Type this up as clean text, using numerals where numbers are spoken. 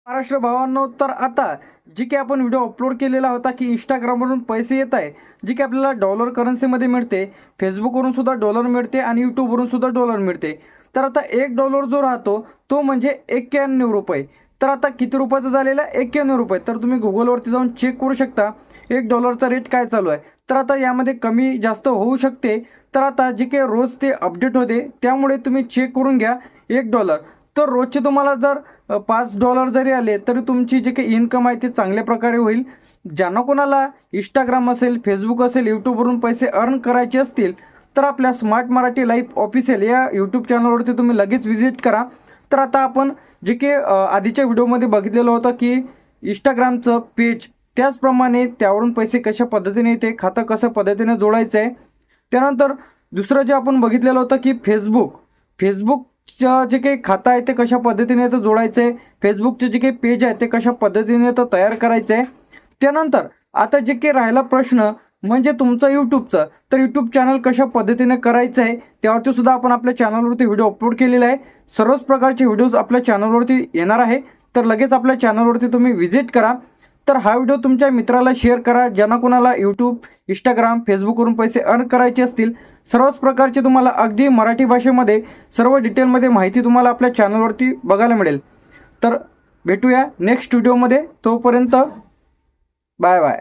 महाराष्ट्र भावांनो, तर आता जी की आपण व्हिडिओ अपलोड केलेला होता की इंस्टाग्रामवरून पैसे येत आहे, जी की आपल्याला डॉलर करन्सीमध्ये मिळते, फेसबुकवरून सुद्धा डॉलर मिळते आणि यूट्यूबवरून सुद्धा डॉलर मिळते. तर आता $1 जो राहतो तो म्हणजे 91 रुपये. तर आता किती रुपयाचा झालेला आहे? 91 रुपये. तर तुम्ही गुगलवरती जाऊन चेक करू शकता $1चा रेट काय चालू आहे. तर आता यामध्ये कमी जास्त होऊ शकते. तर आता जे काही रोज ते अपडेट होते त्यामुळे तुम्ही चेक करून घ्या $1. तर रोजचे तुम्हाला जर $5 जरी आले तरी तुमची जे काही इन्कम आहे ते चांगल्या प्रकारे होईल. ज्यांना कोणाला इंस्टाग्राम असेल, फेसबुक असेल, यूट्यूबवरून पैसे अर्न करायचे असतील तर आपल्या स्मार्ट मराठी लाईफ ऑफिशियल या यूट्यूब चॅनलवरती तुम्ही लगेच व्हिजिट करा. तर आता आपण जे की आधीच्या व्हिडिओमध्ये बघितलेलं होतं की इंस्टाग्रामचं पेज, त्याचप्रमाणे त्यावरून पैसे कशा पद्धतीने येते, खातं कसं पद्धतीने जोडायचं आहे. त्यानंतर दुसरं जे आपण बघितलेलं होतं की फेसबुकचं जे काही खातं आहे ते कशा पद्धतीने तर जोडायचं आहे, फेसबुकचे जे काही पेज आहे ते कशा पद्धतीने तर तयार करायचं आहे. त्यानंतर आता जे काही राहिला प्रश्न म्हणजे तुमचं यूट्यूबचं, तर यूट्यूब चॅनल कशा पद्धतीने करायचं आहे त्यावरती सुद्धा आपण आपल्या चॅनलवरती व्हिडिओ अपलोड केलेला आहे. सर्वच प्रकारचे व्हिडिओज आपल्या चॅनलवरती येणार आहे. तर लगेच आपल्या चॅनलवरती तुम्ही व्हिजिट करा. तर हा व्हिडिओ तुमच्या मित्राला शेअर करा ज्यांना कोणाला यूट्यूब, इंस्टाग्राम, फेसबुकवरून पैसे अर्न करायचे असतील. सर्वच प्रकारचे तुम्हाला अगदी मराठी भाषेमध्ये सर्व डिटेलमध्ये माहिती तुम्हाला आपल्या चॅनलवरती बघायला मिळेल. तर भेटूया नेक्स्ट व्हिडिओमध्ये. तोपर्यंत बाय बाय.